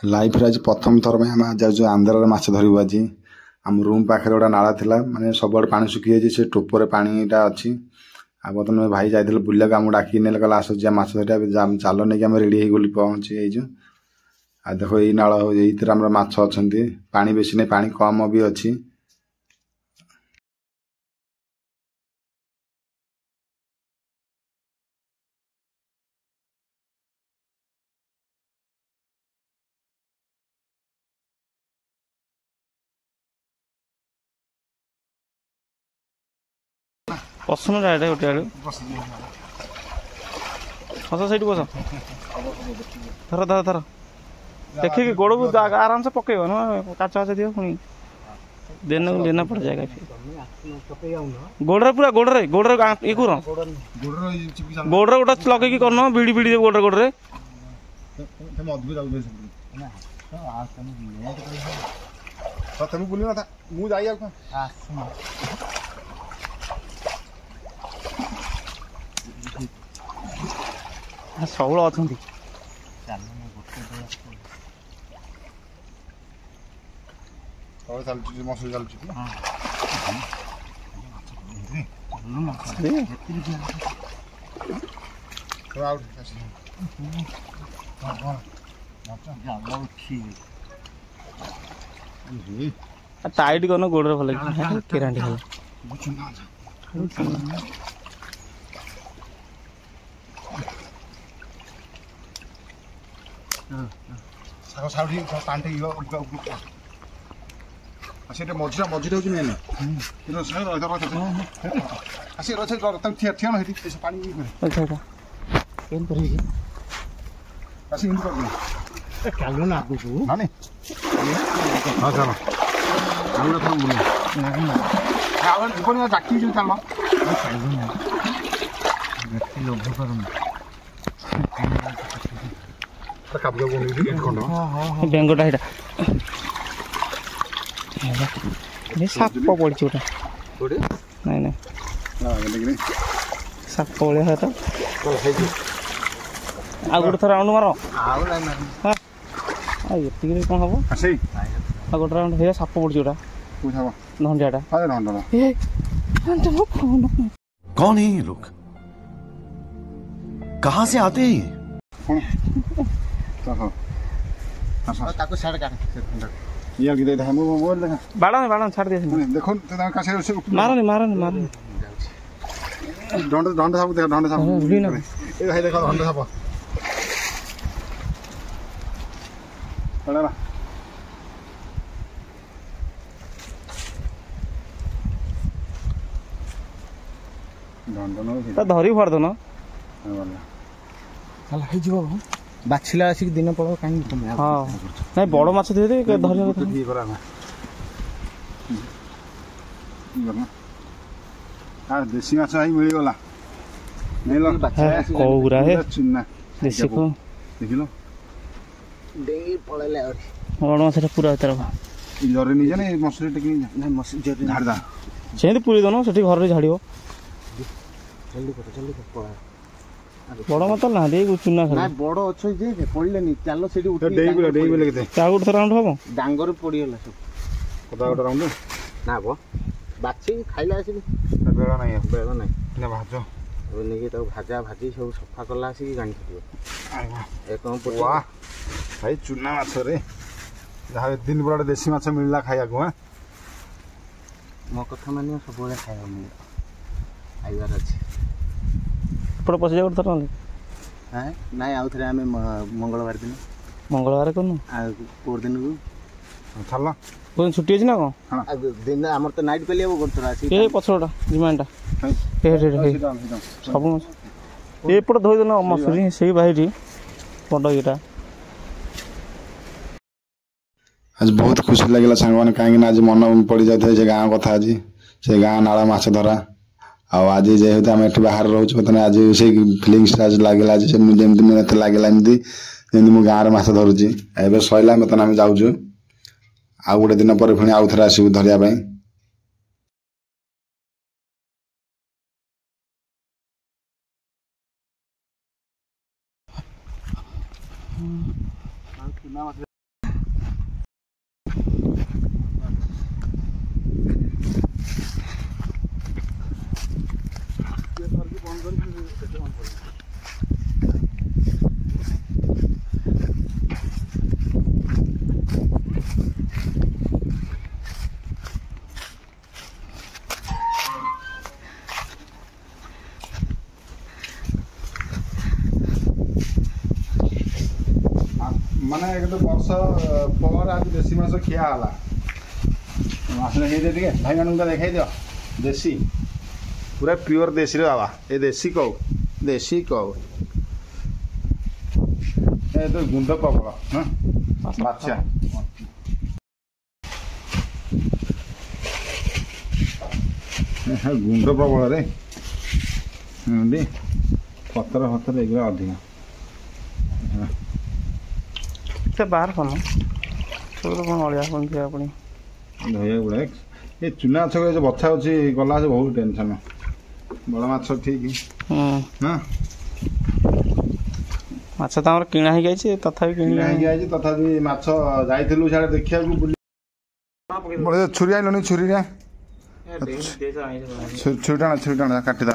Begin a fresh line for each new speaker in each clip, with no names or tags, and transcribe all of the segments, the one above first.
Life आज प्रथम थर में आम जाऊँ आंध्र माछ धरबू आज आम रूम पाखे गोटे नाला था माने सब पानी सुखी जाइए से टोपर पाटा अच्छी आ बर्तमान भाई जाते बुला आम डाक ने कल आस माछ धरिया चाल नहीं आम रेडी हो पहुँची जाइए आ देख ये नाल ये माछ अच्छा पा बेसी नहीं पा कम भी अच्छी
पसंद डायरेक्ट गोटे आलू बस सही बस थर थर थर देखिए गोड़ को आराम से पकेब ना काच वाच दियो पुणी देना लेना पड़ जाएगा फिर गोड़े पूरा गोड़े ये कर गोड़े गोटे लगे करना बीड़ी बीड़ी गोड़े गोड़े शौल अच्छा टाइट करना गोड़े भल केरांटी
मझीरा मझीरा हूँ मेन
बेंगटा साप पड़ी गोटा नहीं नहीं साप भाया तो आ गोटे थर राउंड मार ये कौन हम आ गोटे राउंड है साप पड़ी जोटा धंडियाटा
कौन है ये लोग कहाँ से आते हैं
बाड़ा छाड़ दिए मारनी मारनी मारनी
ढंड साप देख ढंड साप ए भाई देखो ढंड साप
धरी फाड़ दो बाछिला आसिक दिन पड़ कहीं हाँ नहीं बड़ माछ दे
देसी माछ मिलगला
कौरा है देसी को
देख लो
बड़ माछ पूरा तरफ
जरे नहीं जाने मसुरी टेक्निक झाड़
से पूरी दन से घर झाड़ बड़ मत ना चुना
ना बड़ अच्छे जे पड़िलेनी चलो सेठी उठी
गोटे राउंड हम
डांगर पड़ीगला सब
कदा गोटे राउंड
ना बो बाछी खाइला आसी
बेड़ा नहीं
बेड़ा नहीं
ना भाजो
नेकी तो भाजा भाजी सब सफा कला आसी गाणी खटियो एक
वाह भाई चुना माछ रे जहाँ दिन बड़ा देसी माछ मिलला खाया को
मो कथा मानियो सब बेले खाया मिल आइबार अछि
पड़ पशु जा थर
हाँ ना आउ थे आम मंगलवार दिन
मंगलवार कौन
पोर दिन को
छाला
कोई छुट्टी अच्छी ना कौन
दिन आमर तो नाइट पेली
ये पछटा जिमानटा सब एपट धोई देना मसूरी से भाई बड़ ये
आज बहुत खुशी लगे सांग मैंने कहीं आज मन पड़ जाए गाँव कथा आज से गाँ नाला माछ धरा आज जेहेतु आम एटी बाहर रोच आज से फिलिंग्स आज लगे जमी लगे जमी मु गाँव में माछ धरुची एवं सैला बर्तमान आम जाऊँ आउ गोटे दिन पर पुणी आउ थे आसबू धरिया ମାନେ କେତେ ବର୍ଷ ପରେ ଆଜି ଦେଶୀ ମାଛ ଖିଆ ହେଲା। ମାଛ ଦେଖେଇଦିଅ ଟିକେ ଭାଇମାନଙ୍କୁ ତ ଦେଖେଇ ଦିଅ। ଦେଶୀ ପୁରା ପିଓର ଦେଶୀରେ ବାବା ଏ ଦେଶୀ କଉ ଏ ତ ଗୁଣ୍ଡ ପ୍ରବଳ ହଁ ମାଛା ଗୁଣ୍ଡ ପ୍ରବଳରେ ଏମିତି ପତ୍ର ଏଗୁଡ଼ା ଅଧିକା
ସେ ବାହାର କ'ଣ ସବୁବେଳେ କ'ଣ ଅଳିଆ କ'ଣ ଖିଆ ପୁଣି
ଧୋଇବାକୁ ପଡ଼େ। ଏ ଚୁନା ମାଛ ଯେଉଁ ବଛା ଅଛି ଗଲା ସେ ବହୁତ ଟେନସନ୍। ବଡ଼ ମାଛ ଠିକ୍ ହଁ
ମାଛ ତ ଆମର କିଣା ହେଇଯାଇଛି ତଥାପି
କିଣା ହେଇକି ଯାଇଛି ତଥାପି ମାଛ ଯାଇଥିଲୁ ସିଆଡ଼େ ଦେଖିବାକୁ ବୁଲି ଛୁରୀ ଆଣିଲନି ଛୁରୀରେ ଛୁରୀ ଟାଣ କାଟିଦା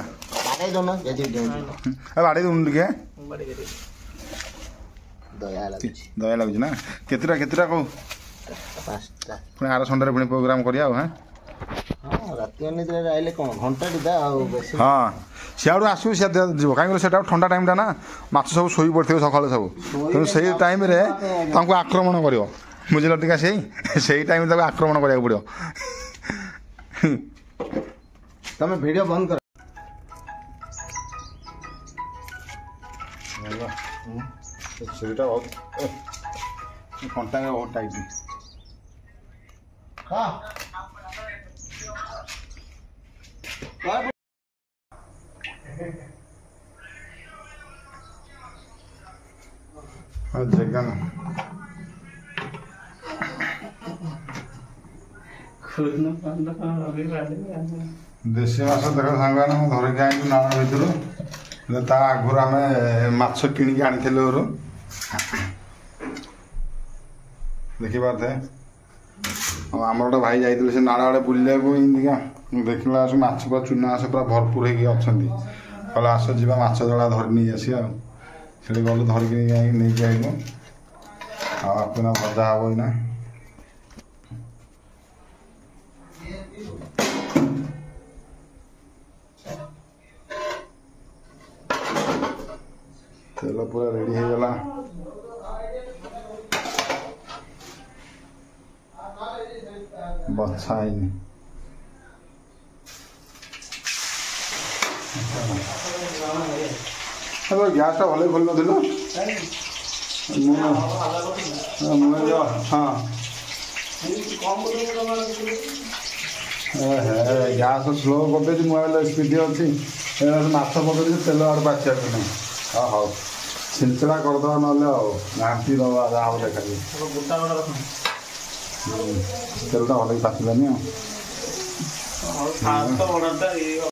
ବାଡ଼େଇ ଦେଉନି ଟିକେ ଦୟା ଲାଗୁଛି ନା। କେତେଟା କହୁ ପୁଣି ଆର ସଣ୍ଡେରେ ପୁଣି ପ୍ରୋଗ୍ରାମ କରିବା ଆଉ
ରାତି ଅନିଦ୍ରାରେ ଆଇଲେ କ'ଣ ଘଣ୍ଟାଟି ଦା ଆଉ
ହଁ ସିଆଡ଼ୁ ଆସିବୁ ସିଆଡ଼େ ଯିବ କାହିଁକି ସେଟା ଥଣ୍ଡା ଟାଇମ୍ଟା ନା ମାଛ ସବୁ ଶୋଇ ପଡ଼ିଥିବେ ସକାଳୁ ସବୁ ତେଣୁ ସେଇ ଟାଇମ୍ରେ ତାଙ୍କୁ ଆକ୍ରମଣ କରିବ ବୁଝିଲ ଟିକେ ସେଇ ଟାଇମ୍ରେ ତାକୁ ଆକ୍ରମଣ କରିବାକୁ ପଡ଼ିବ।
ତମେ ଭିଡ଼ିଓ ବନ୍ଦ କର।
ଛୁରୀଟା ବହୁତ କଣ୍ଟା ବହୁତ ଟାଇଟ୍ ଜେଗା ଦେଶୀ ମାଛ ଦେଖ ସାଙ୍ଗମାନେ ମୁଁ ଧରିକି ଆଣିଛୁ ନାଳ ଭିତରୁ ତା ଆଗରୁ ଆମେ ମାଛ କିଣିକି ଆଣିଥିଲୁ ଘରୁ ଦେଖିପାରୁଥାଏ। ଆଉ ଆମର ଗୋଟେ ଭାଇ ଯାଇଥିଲେ ସେ ନାଳ ଆଡ଼େ ବୁଲିବାକୁ ଏମିତିକା ଦେଖିଲା ଆସୁ ମାଛ ପୁରା ଚୁନା ମାଛ ପୁରା ଭରପୁର ହେଇକି ଅଛନ୍ତି। କହିଲେ ଆସ ଯିବା ମାଛ ଧରା ଧରି ନେଇ ଆସିବା ଆଉ ସେଠି ଗଲୁ ଧରିକି ନେଇକି ଆଇଲୁ। ଆଉ ଆପନା ଭଜା ହବ ନା ତେଲ ପୁରା ରେଡ଼ି ହେଇଗଲା। ବଛା ହେଇନି ଗ୍ୟାସ୍ଟା ଭଲ ଖୋଲି ନଥିଲୁ ହଁ ଗ୍ୟାସ୍ ସ୍ଲୋ କରିଦେଇଛି ମୋବାଇଲ ସ୍ପିଡ୍ ଅଛି ମାଛ ପକେଇଛି ତେଲ ଆଡ଼େ ପାଚିବାକୁ ନାହିଁ। ହଉ ଛିଞ୍ଚଡ଼ା କରିଦେବା ନହେଲେ ଆଉ ଘାଣ୍ଟି ଦେବା ଯାହା ହବ ଦେଖାଯିବ। ତେଲଟା ଭଲକି ପାଚିଲାନି ଆଉ